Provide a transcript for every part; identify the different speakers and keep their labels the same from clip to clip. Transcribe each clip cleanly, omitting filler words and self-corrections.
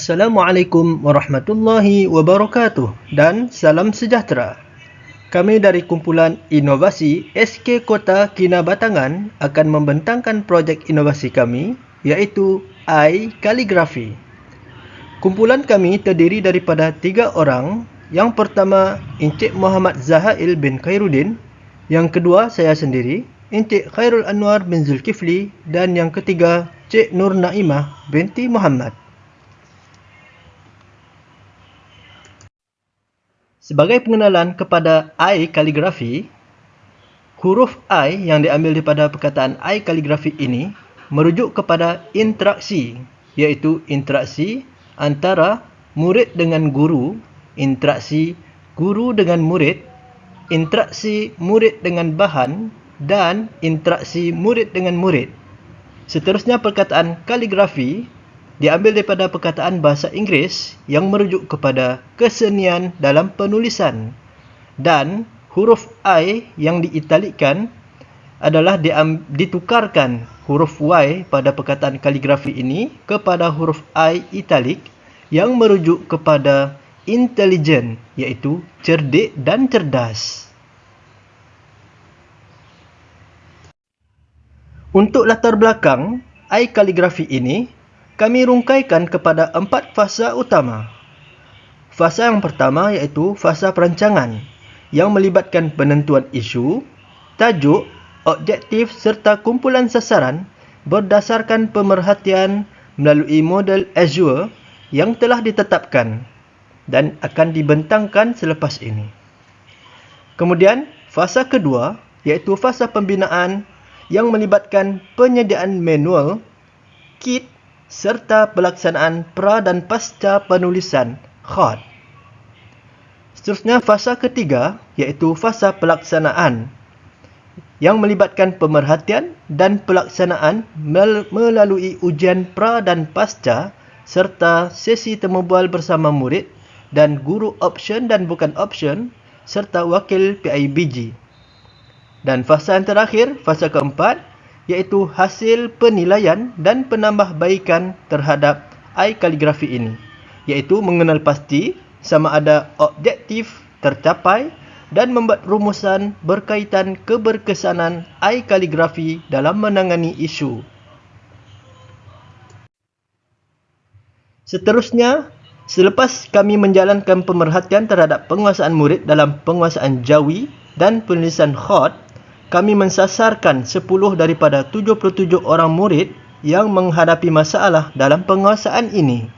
Speaker 1: Assalamualaikum warahmatullahi wabarakatuh dan salam sejahtera. Kami dari kumpulan inovasi SK Kota Kinabatangan akan membentangkan projek inovasi kami iaitu iKaligrafi. Kumpulan kami terdiri daripada 3 orang. Yang pertama, Encik Muhammad Zahail bin Khairuddin. Yang kedua, saya sendiri, Encik Khairul Anwar bin Zulkifli. Dan yang ketiga, Cik Nur Naimah binti Muhammad. Sebagai pengenalan kepada iKaligrafi, huruf I yang diambil daripada perkataan iKaligrafi ini merujuk kepada interaksi, iaitu interaksi antara murid dengan guru, interaksi guru dengan murid, interaksi murid dengan bahan, dan interaksi murid dengan murid. Seterusnya, perkataan kaligrafi diambil daripada perkataan bahasa Inggeris yang merujuk kepada kesenian dalam penulisan, dan huruf I yang diitalikkan adalah ditukarkan huruf Y pada perkataan kaligrafi ini kepada huruf I italik yang merujuk kepada intelligent, iaitu cerdik dan cerdas. Untuk latar belakang iKaligrafi ini, kami rungkaikan kepada 4 fasa utama. Fasa yang pertama iaitu fasa perancangan yang melibatkan penentuan isu, tajuk, objektif serta kumpulan sasaran berdasarkan pemerhatian melalui model Azure yang telah ditetapkan dan akan dibentangkan selepas ini. Kemudian, fasa kedua iaitu fasa pembinaan yang melibatkan penyediaan manual, kit serta pelaksanaan pra dan pasca penulisan khat. Seterusnya, fasa ketiga iaitu fasa pelaksanaan yang melibatkan pemerhatian dan pelaksanaan melalui ujian pra dan pasca serta sesi temubual bersama murid dan guru option dan bukan option serta wakil PIBG. Dan fasa yang terakhir, fasa keempat, iaitu hasil penilaian dan penambahbaikan terhadap iKaligrafi ini, iaitu mengenal pasti sama ada objektif tercapai dan membuat rumusan berkaitan keberkesanan iKaligrafi dalam menangani isu. Seterusnya, selepas kami menjalankan pemerhatian terhadap penguasaan murid dalam penguasaan jawi dan penulisan khat, kami mensasarkan 10 daripada 77 orang murid yang menghadapi masalah dalam penguasaan ini.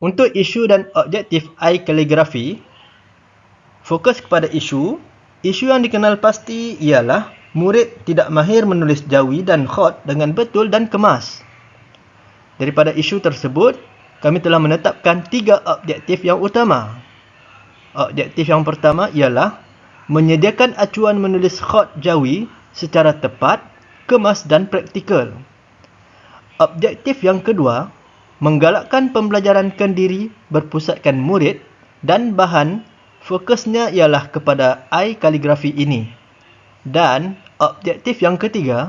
Speaker 1: Untuk isu dan objektif iKaligrafi, fokus kepada isu. Isu yang dikenal pasti ialah murid tidak mahir menulis jawi dan khat dengan betul dan kemas. Daripada isu tersebut, kami telah menetapkan 3 objektif yang utama. Objektif yang pertama ialah menyediakan acuan menulis khat jawi secara tepat, kemas dan praktikal. Objektif yang kedua, menggalakkan pembelajaran kendiri berpusatkan murid dan bahan, fokusnya ialah kepada iKaligrafi ini. Dan objektif yang ketiga,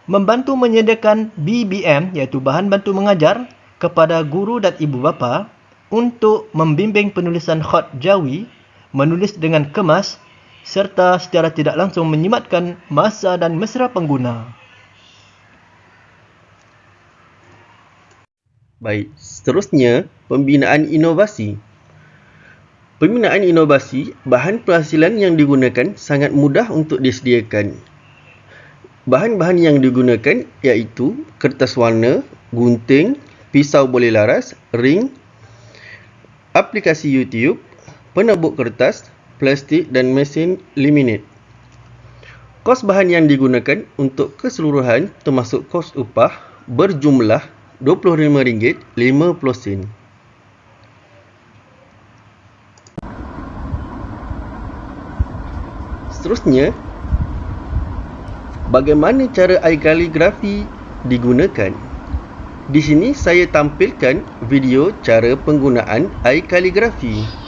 Speaker 1: membantu menyediakan BBM iaitu bahan bantu mengajar kepada guru dan ibu bapa untuk membimbing penulisan khat jawi, menulis dengan kemas serta secara tidak langsung menyimatkan masa dan mesra pengguna.
Speaker 2: Baik, seterusnya pembinaan inovasi. Pembinaan inovasi, bahan penghasilan yang digunakan sangat mudah untuk disediakan. Bahan-bahan yang digunakan iaitu kertas warna, gunting, pisau boleh laras, ring, aplikasi YouTube, penebuk kertas, plastik dan mesin laminate. Kos bahan yang digunakan untuk keseluruhan termasuk kos upah berjumlah RM25.50. Seterusnya, bagaimana cara iKaligrafi digunakan? Di sini saya tampilkan video cara penggunaan iKaligrafi.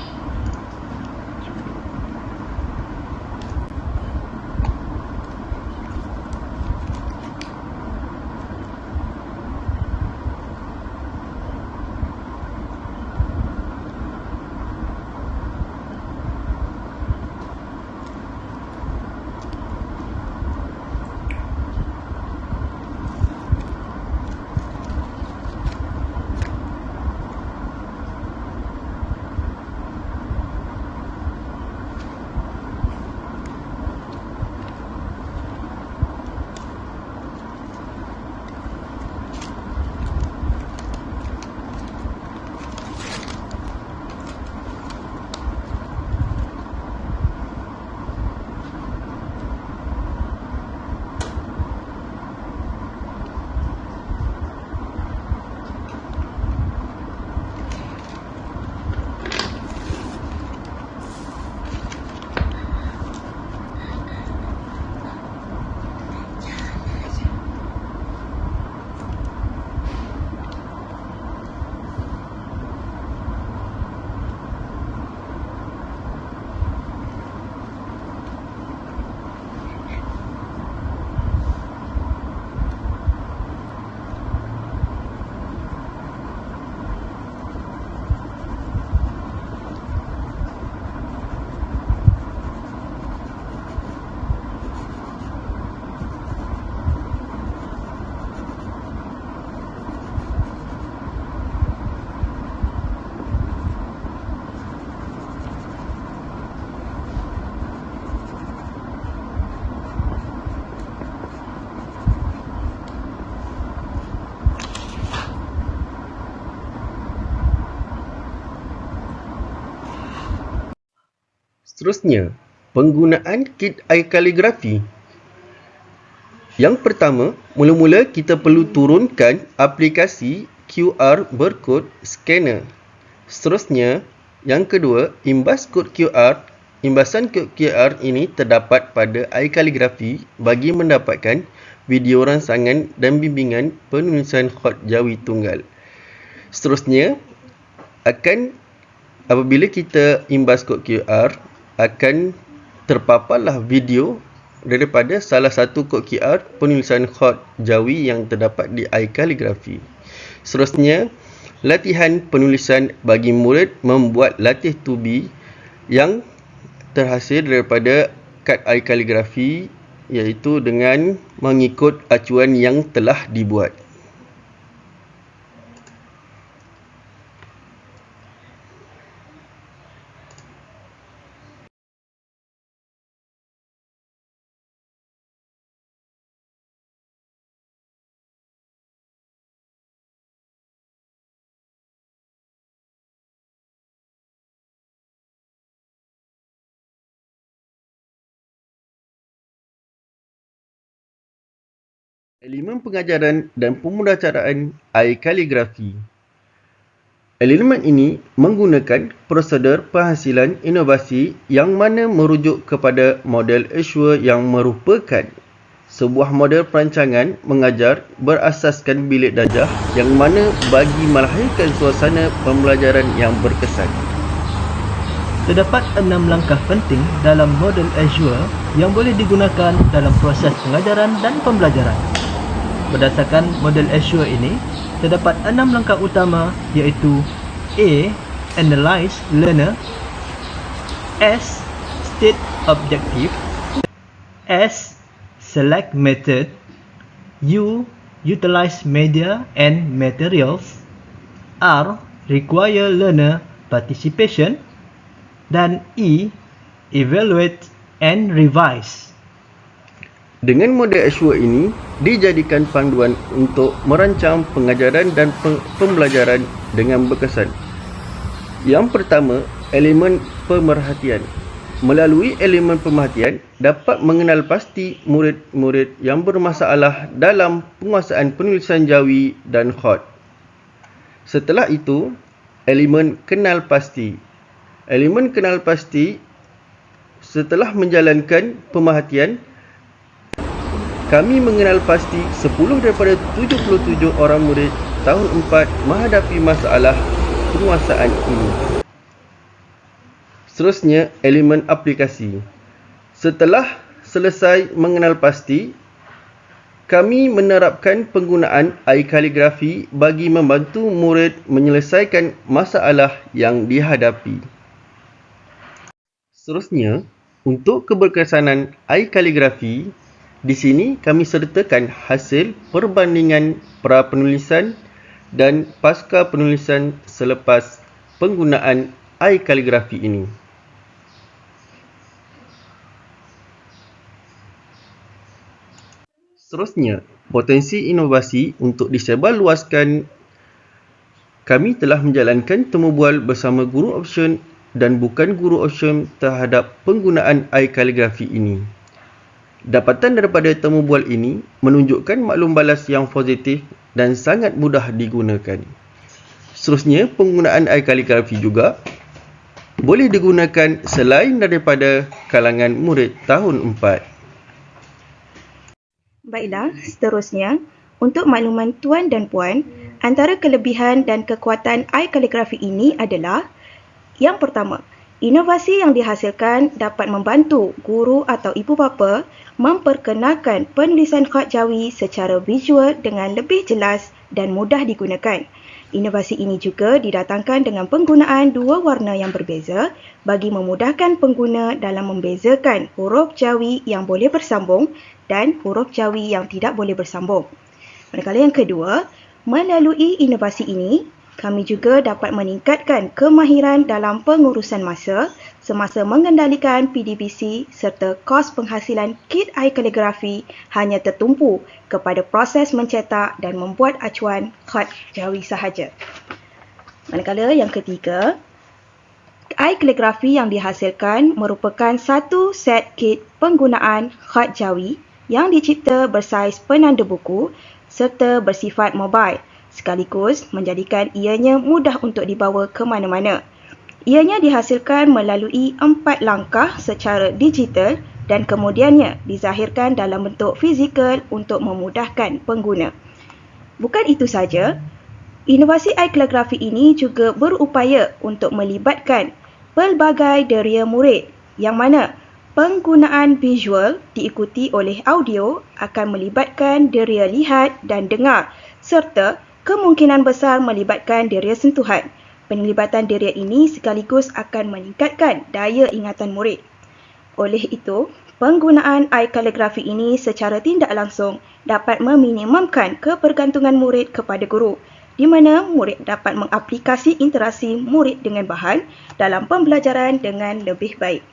Speaker 2: Seterusnya, penggunaan kit iKaligrafi. Yang pertama, mula-mula kita perlu turunkan aplikasi QR Barcode Scanner. Seterusnya, yang kedua, imbasan kod QR ini terdapat pada iKaligrafi bagi mendapatkan video rangsangan dan bimbingan penulisan khot Jawi tunggal. Seterusnya, apabila kita imbas kod QR, akan terpaparlah video daripada salah satu kod QR penulisan khot Jawi yang terdapat di iKaligrafi. Seterusnya, latihan penulisan bagi murid membuat latih tubi yang terhasil daripada kad iKaligrafi, iaitu dengan mengikut acuan yang telah dibuat. Elemen pengajaran dan pemudacaraan iKaligrafi. Elemen ini menggunakan prosedur penghasilan inovasi yang mana merujuk kepada model Azure yang merupakan sebuah model perancangan mengajar berasaskan bilik darjah yang mana bagi melahirkan suasana pembelajaran yang berkesan.
Speaker 1: Terdapat 6 langkah penting dalam model Azure yang boleh digunakan dalam proses pengajaran dan pembelajaran. Berdasarkan model Azure ini, terdapat 6 langkah utama iaitu A. Analyze learner, S. State objective, S. Select method, U. Utilize media and materials, R. Require learner participation, dan E. Evaluate and revise.
Speaker 2: Dengan model Azure ini, dijadikan panduan untuk merancang pengajaran dan pembelajaran dengan berkesan. Yang pertama, elemen pemerhatian. Melalui elemen pemerhatian, dapat mengenal pasti murid-murid yang bermasalah dalam penguasaan penulisan Jawi dan khot. Setelah itu, elemen kenal pasti. Elemen kenal pasti, setelah menjalankan pemerhatian, kami mengenal pasti 10 daripada 77 orang murid tahun 4 menghadapi masalah penguasaan ini. Seterusnya, elemen aplikasi. Setelah selesai mengenal pasti, kami menerapkan penggunaan iKaligrafi bagi membantu murid menyelesaikan masalah yang dihadapi. Seterusnya, untuk keberkesanan iKaligrafi, di sini kami sertakan hasil perbandingan pra-penulisan dan pasca penulisan selepas penggunaan iKaligrafi ini. Seterusnya, potensi inovasi untuk disebarluaskan. Kami telah menjalankan temubual bersama guru option dan bukan guru option terhadap penggunaan iKaligrafi ini. Dapatan daripada temubual ini menunjukkan maklum balas yang positif dan sangat mudah digunakan. Seterusnya, penggunaan iKaligrafi juga boleh digunakan selain daripada kalangan murid tahun 4.
Speaker 3: Baiklah, seterusnya, untuk makluman tuan dan puan, antara kelebihan dan kekuatan iKaligrafi ini adalah yang pertama, inovasi yang dihasilkan dapat membantu guru atau ibu bapa memperkenalkan penulisan khot Jawi secara visual dengan lebih jelas dan mudah digunakan. Inovasi ini juga didatangkan dengan penggunaan dua warna yang berbeza bagi memudahkan pengguna dalam membezakan huruf Jawi yang boleh bersambung dan huruf Jawi yang tidak boleh bersambung. Manakala yang kedua, melalui inovasi ini, kami juga dapat meningkatkan kemahiran dalam pengurusan masa semasa mengendalikan PDBC serta kos penghasilan kit iKaligrafi hanya tertumpu kepada proses mencetak dan membuat acuan khot Jawi sahaja. Manakala yang ketiga, iKaligrafi yang dihasilkan merupakan satu set kit penggunaan khat jawi yang dicipta bersaiz penanda buku serta bersifat mobile, sekaligus menjadikan ianya mudah untuk dibawa ke mana-mana. Ianya dihasilkan melalui 4 langkah secara digital dan kemudiannya dizahirkan dalam bentuk fizikal untuk memudahkan pengguna. Bukan itu saja, inovasi iKaligrafi ini juga berupaya untuk melibatkan pelbagai deria murid yang mana penggunaan visual diikuti oleh audio akan melibatkan deria lihat dan dengar serta kemungkinan besar melibatkan deria sentuhan. Penglibatan deria ini sekaligus akan meningkatkan daya ingatan murid. Oleh itu, penggunaan iKaligrafi ini secara tidak langsung dapat meminimumkan kebergantungan murid kepada guru, di mana murid dapat mengaplikasi interaksi murid dengan bahan dalam pembelajaran dengan lebih baik.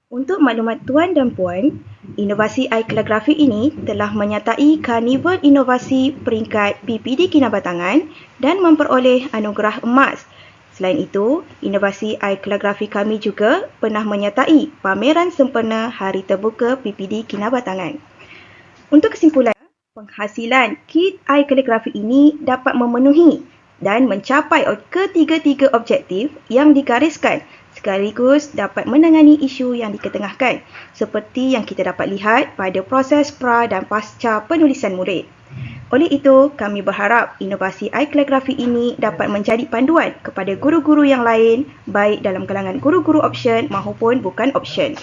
Speaker 3: Untuk maklumat tuan dan puan, inovasi iKaligrafi ini telah menyertai Karnival Inovasi peringkat PPD Kinabatangan dan memperoleh anugerah emas. Selain itu, inovasi iKaligrafi kami juga pernah menyertai pameran sempena Hari Terbuka PPD Kinabatangan. Untuk kesimpulan, penghasilan kit iKaligrafi ini dapat memenuhi dan mencapai ketiga-tiga objektif yang digariskan sekaligus dapat menangani isu yang diketengahkan seperti yang kita dapat lihat pada proses pra dan pasca penulisan murid. Oleh itu, kami berharap inovasi iKaligrafi ini dapat menjadi panduan kepada guru-guru yang lain baik dalam kalangan guru-guru option maupun bukan option.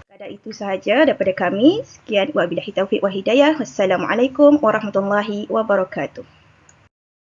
Speaker 3: Sekadar itu sahaja daripada kami. Sekian, wabillahi taufiq wal hidayah. Wassalamualaikum warahmatullahi wabarakatuh.